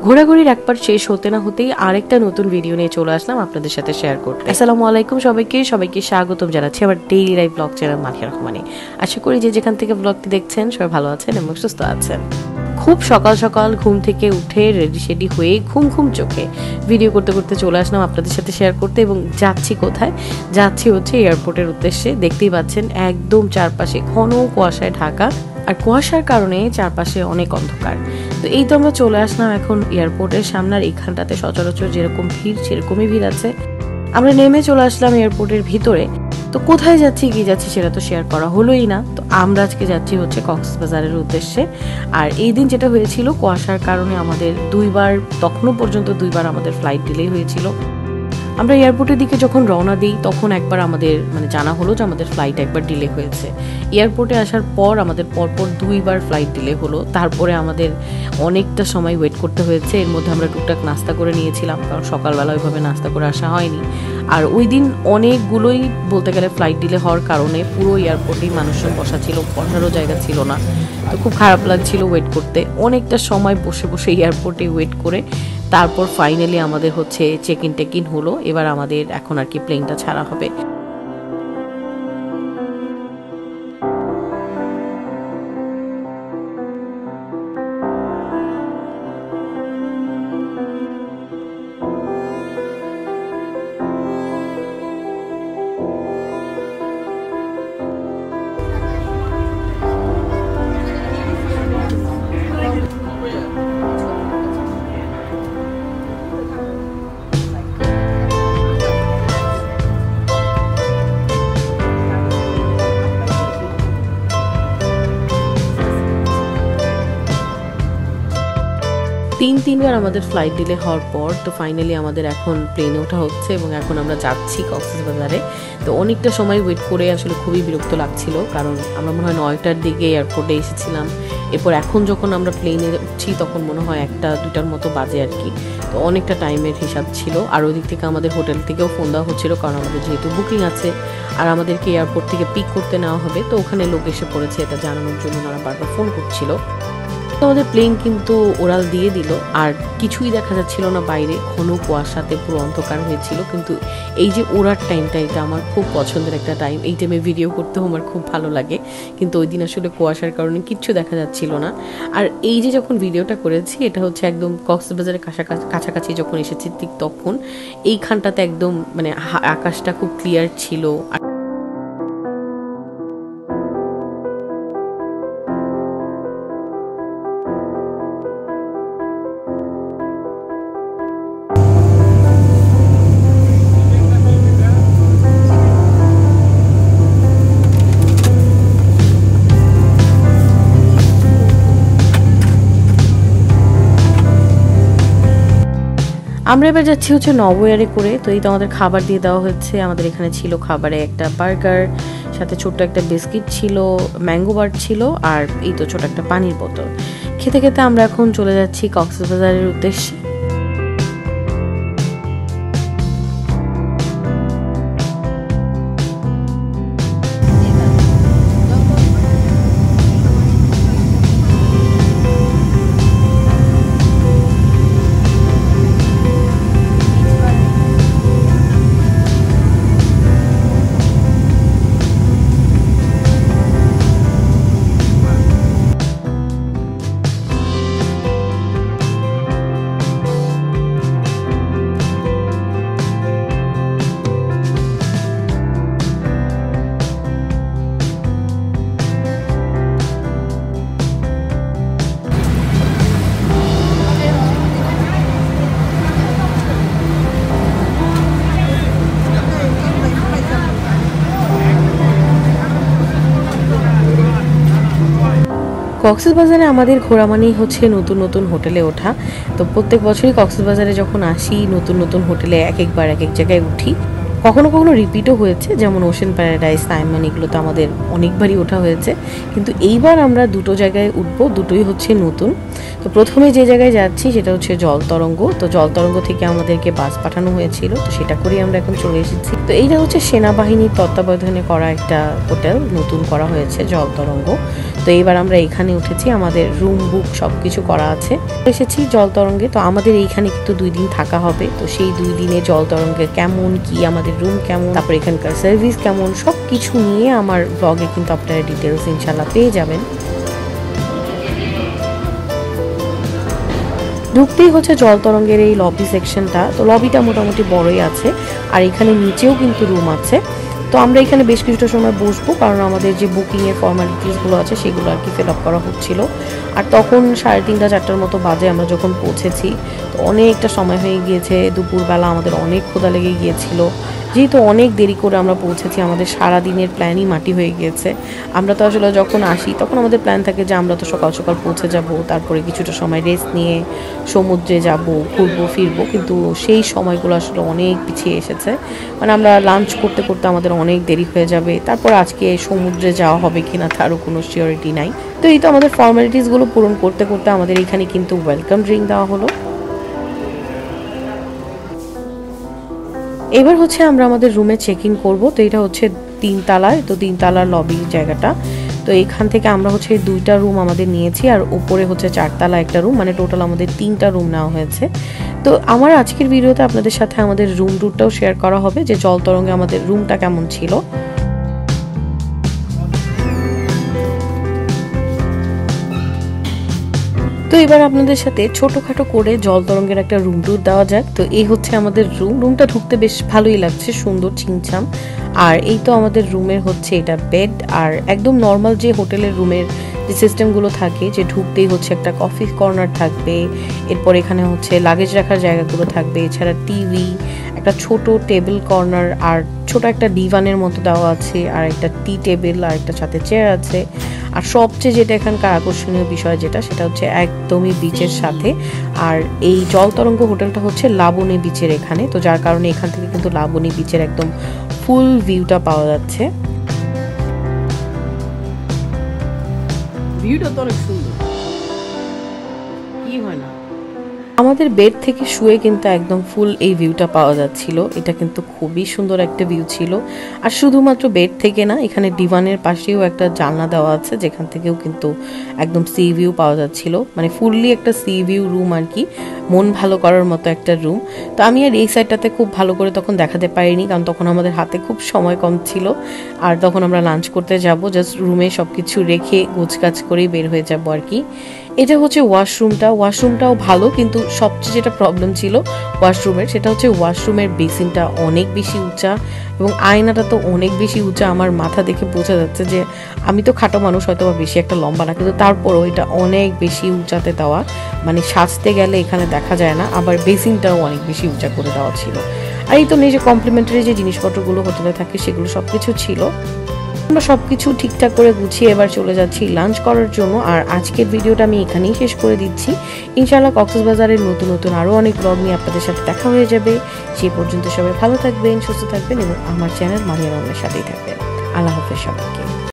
ঘোরাঘুরির এক পার্ট শেষ হতে না হতেই আরেকটা নতুন ভিডিও নিয়ে চলে আসলাম আপনাদের সাথে শেয়ার করতে। আসসালামু আলাইকুম সবাইকে স্বাগতম জানাচ্ছি আমার daily life vlog channel Mahiya রহমানে। আশা করি যে যেখান থেকে ব্লগটি দেখছেন সবাই ভালো আছেন এবং সুস্থ আছেন। খুব সকাল সকাল ঘুম থেকে উঠে রেডি শেডি হয়ে ঘুম চোখে ভিডিও করতে করতে চলে আসলাম আপনাদের সাথে শেয়ার করতে। এবং যাচ্ছি কোথায়? যাচ্ছি হচ্ছে এয়ারপোর্টের উদ্দেশ্যে। দেখতেই পাচ্ছেন একদম চারপাশে ঘন কুয়াশায় ঢাকা, আর কুয়াশার কারণে চারপাশে অনেক অন্ধকার। তো এই তো আমরা চলে আসলাম এখন এয়ারপোর্টের সামনে। আর এইখানটাতে সচরাচর যেরকম ভিড় সেরকমই ভিড় আছে। আমরা নেমে চলে আসলাম এয়ারপোর্টের ভিতরে। তো কোথায় যাচ্ছি কি যাচ্ছি সেটা তো শেয়ার করা হলোই না। তো আমরা আজকে যাচ্ছি হচ্ছে কক্সবাজারের উদ্দেশ্যে। আর এই দিন যেটা হয়েছিল কুয়াশার কারণে আমাদের তখনও পর্যন্ত দুইবার আমাদের ফ্লাইট ডিলে হয়েছিল। আমরা এয়ারপোর্টের দিকে যখন রওনা দিই তখন একবার আমাদের জানা হলো যে আমাদের ফ্লাইট একবার ডিলে হয়েছে। এয়ারপোর্টে আসার পর আমাদের পরপর দুইবার ফ্লাইট ডিলে হলো। তারপরে আমাদের অনেকটা সময় ওয়েট করতে হয়েছে। এর মধ্যে আমরা টুকটাক নাস্তা করে নিয়েছিলাম, কারণ সকালবেলা ওইভাবে নাস্তা করে আসা হয়নি। আর ওই দিন অনেকগুলোই বলতে গেলে ফ্লাইট ডিলে হওয়ার কারণে পুরো এয়ারপোর্টেই মানুষজন বসা ছিল, বসারও জায়গা ছিল না। তো খুব খারাপ লাগছিল ওয়েট করতে। অনেকটা সময় বসে বসে এয়ারপোর্টে ওয়েট করে তারপর ফাইনালি আমাদের হচ্ছে চেক ইন হলো। এবার আমাদের এখন আর কি প্লেনটা ছাড়া হবে। 3বার আমাদের ফ্লাইট ডিলে হওয়ার পর তো ফাইনালি আমাদের এখন প্লেনে ওঠা হচ্ছে এবং এখন আমরা যাচ্ছি কক্সবাজারে। তো অনেকটা সময় ওয়েট করে আসলে খুবই বিরক্ত লাগছিল, কারণ আমরা মনে হয় 9টার দিকে এয়ারপোর্টে এসেছিলাম। এরপর এখন যখন আমরা প্লেনে উঠছি তখন মনে হয় 1টা-2টার মতো বাজে আর কি। তো অনেকটা টাইমের হিসাব ছিল। আর ওই দিক থেকে আমাদের হোটেল থেকেও ফোন দেওয়া হচ্ছিল, কারণ আমাদের যেহেতু বুকিং আছে আর আমাদেরকে এয়ারপোর্ট থেকে পিক করতে নেওয়া হবে। তো ওখানে লোক এসে পড়েছে এটা জানানোর জন্য ওরা বারবার ফোন করছিল। তো আমাদের প্লেন কিন্তু ওরাল দিয়ে দিল, আর কিছুই দেখা যাচ্ছিল না বাইরে, ঘন কুয়াশাতে পুরো অন্ধকার হয়েছিল। কিন্তু এই যে ওড়ার টাইমটা, এটা আমার খুব পছন্দের একটা টাইম। এই টাইমে ভিডিও করতেও আমার খুব ভালো লাগে, কিন্তু ওই দিন আসলে কুয়াশার কারণে কিচ্ছু দেখা যাচ্ছিল না। আর এই যে যখন ভিডিওটা করেছি এটা হচ্ছে একদম কক্সবাজারের কাছাকাছি যখন এসেছি ঠিক তখন এইখানটাতে একদম আকাশটা খুব ক্লিয়ার ছিল। আমরা এবার যাচ্ছি হচ্ছে নবয়ারে করে। তো এই তো আমাদের খাবার দিয়ে দেওয়া হচ্ছে। আমাদের এখানে ছিল খাবারে একটা বার্গার, সাথে ছোট্ট একটা বিস্কিট ছিল, ম্যাঙ্গো বার ছিল, আর এই তো ছোট একটা পানির বোতল। খেতে খেতে আমরা এখন চলে যাচ্ছি কক্সবাজারের উদ্দেশ্যে। কক্সবাজারে আমাদের ঘোরা মানেই হচ্ছে নতুন নতুন হোটেলে ওঠা। তো প্রত্যেক বছরই কক্সবাজারে যখন আসি নতুন নতুন হোটেলে একবার এক জায়গায় উঠি। কখনো কখনো রিপিটও হয়েছে, যেমন ওশেন প্যারাডাইস, সাইমন, এগুলো তো আমাদের অনেকবারই ওঠা হয়েছে, কিন্তু এইবার আমরা দুটো জায়গায় উঠবো, দুটোই হচ্ছে নতুন। তো প্রথমে যে জায়গায় যাচ্ছি সেটা হচ্ছে জল তরঙ্গ। তো জল তরঙ্গ থেকে আমাদেরকে বাস পাঠানো হয়েছিল, তো সেটা করেই আমরা এখন চলে এসেছি। তো এইটা হচ্ছে সেনাবাহিনীর তত্ত্বাবধানে করা একটা হোটেল, নতুন করা হয়েছে জল তরঙ্গ। তো এইবার আমরা এখানে উঠেছি, আমাদের রুম বুক সব কিছু করা আছে। এসেছি জল তরঙ্গে। তো আমাদের এইখানে কিন্তু 2 দিন থাকা হবে। তো সেই 2 দিনে জল তরঙ্গে কেমন কি, আমাদের রুম কেমন, তারপর এখানকার সার্ভিস কেমন, সব কিছু নিয়ে আমার ব্লগে কিন্তু আপনারা ডিটেলস ইনশাল্লাহ পেয়ে যাবেন। ঢুকতেই হচ্ছে জল তরঙ্গের এই লবি সেকশনটা। তো লবিটা মোটামুটি বড়ই আছে, আর এখানে নিচেও কিন্তু রুম আছে। তো আমরা এখানে বেশ কিছুটা সময় বসবো, কারণ আমাদের যে বুকিংয়ের ফর্মালিটিসগুলো আছে সেগুলো আর কি ফিল আপ করা হচ্ছিল। আর তখন 3:30 4টার মতো বাজে আমরা যখন পৌঁছেছি। তো অনেকটা সময় হয়ে গিয়েছে, দুপুরবেলা আমাদের অনেক ক্ষুধা লেগে গিয়েছিল। যেহেতু অনেক দেরি করে আমরা পৌঁছেছি, আমাদের সারা দিনের প্ল্যানই মাটি হয়ে গিয়েছে। আমরা তো আসলে যখন আসি তখন আমাদের প্ল্যান থাকে যে আমরা তো সকাল সকাল পৌঁছে যাব, তারপরে কিছুটা সময় রেস্ট নিয়ে সমুদ্রে যাব, ঘুরবো ফিরবো, কিন্তু সেই সময়গুলো আসলে অনেক পিছিয়ে এসেছে। মানে আমরা লাঞ্চ করতে করতে আমাদের অনেক দেরি হয়ে যাবে, তারপর আজকে সমুদ্রে যাওয়া হবে কিনা তারও কোনো সিওরিটি নাই। তো এই তো আমাদের ফর্মালিটিসগুলো পূরণ করতে করতে আমাদের এখানে কিন্তু ওয়েলকাম ড্রিঙ্ক দেওয়া হলো। এবার হচ্ছে আমরা আমাদের রুমে চেক ইন করবো। তো এটা হচ্ছে 3 তলায়, তো 3 তলার লবির জায়গাটা। তো এখান থেকে আমরা হচ্ছে 2টা রুম আমাদের নিয়েছি, আর উপরে হচ্ছে 4 তলা একটা রুম, মানে টোটাল আমাদের 3টা রুম নেওয়া হয়েছে। তো আমার আজকের ভিডিওতে আপনাদের সাথে আমাদের রুম ট্যুরটাও শেয়ার করা হবে, যে জল তরঙ্গে আমাদের রুমটা কেমন ছিল। তো এবার আপনাদের সাথে ছোটখাটো করে জল তরঙ্গের একটা রুম ট্যুর দেওয়া যাক। তো এই হচ্ছে আমাদের রুমটা ঢুকতে বেশ ভালোই লাগছে, সুন্দর ছিমছাম। আর এই তো আমাদের রুমের হচ্ছে এটা বেড, আর একদম নর্মাল যে হোটেলের রুমের যে সিস্টেমগুলো থাকে, যে ঢুকতেই হচ্ছে একটা কফি কর্নার থাকবে, এরপর এখানে হচ্ছে লাগেজ রাখার জায়গাগুলো থাকবে, এছাড়া টিভি, একটা ছোট টেবিল কর্নার, আর ছোট একটা ডিভানের মতো দেওয়া আছে, আর একটা টি টেবিল, আর একটা সাথে চেয়ার আছে। আর সবচেয়ে যেটা এখানকার আকর্ষণীয় বিষয় যেটা, সেটা হচ্ছে একদমই বিচের সাথে। আর এই জল তরঙ্গ হোটেলটা হচ্ছে লাবণী বিচের এখানে, তো যার কারণে এখান থেকে কিন্তু লাবণী বিচের একদম ফুল ভিউটা পাওয়া যাচ্ছে। ভিউটা তো অনেক সুন্দর, কি হয় না। আমাদের বেড থেকে শুয়ে কিন্তু একদম ফুল এই ভিউটা পাওয়া যাচ্ছিল। এটা কিন্তু খুবই সুন্দর একটা ভিউ ছিল। আর শুধুমাত্র বেড থেকে না, এখানে ডিভানের পাশেও একটা জানলা দেওয়া আছে, যেখান থেকেও কিন্তু একদম সি ভিউ পাওয়া যাচ্ছিল। মানে ফুললি একটা সি ভিউ রুম আর কি, মন ভালো করার মতো একটা রুম। তো আমি আর এই সাইডটাতে খুব ভালো করে তখন দেখাতে পারিনি, কারণ তখন আমাদের হাতে খুব সময় কম ছিল, আর তখন আমরা লাঞ্চ করতে যাব, জাস্ট রুমে সব কিছু রেখে গোছগাছ করেই বের হয়ে যাব আর কি। এটা হচ্ছে ওয়াশরুমটাও ভালো, কিন্তু সবচেয়ে যেটা প্রবলেম ছিল ওয়াশরুমের, সেটা হচ্ছে ওয়াশরুমের বেসিনটা অনেক বেশি উঁচা, এবং আয়নাটা তো অনেক বেশি উঁচা। আমার মাথা দেখে বোঝা যাচ্ছে যে আমি তো খাটো মানুষ, হয়তো বা বেশি একটা লম্বা না, কিন্তু তারপরও এটা অনেক বেশি উঁচাতে দেওয়া, মানে সাজতে গেলে এখানে দেখা যায় না। আবার বেসিনটাও অনেক বেশি উঁচা করে দেওয়া ছিল। আর এই তো নিজে কমপ্লিমেন্টারি যে জিনিসপত্রগুলো হোটেলে থাকে সেগুলো সবকিছু ছিল। আমরা সবকিছু ঠিকঠাক করে গুছিয়ে এবার চলে যাচ্ছি লাঞ্চ করার জন্য। আর আজকের ভিডিওটা আমি এখানেই শেষ করে দিচ্ছি। ইনশাআল্লাহ কক্সবাজারের নতুন নতুন আরও অনেক ব্লগ নিয়ে আপনাদের সাথে দেখা হয়ে যাবে। সেই পর্যন্ত সবাই ভালো থাকবেন, সুস্থ থাকবেন, এবং আমার চ্যানেল মারিয়া রহমানের সাথেই থাকবেন। আল্লাহ হাফেজ সবাইকে।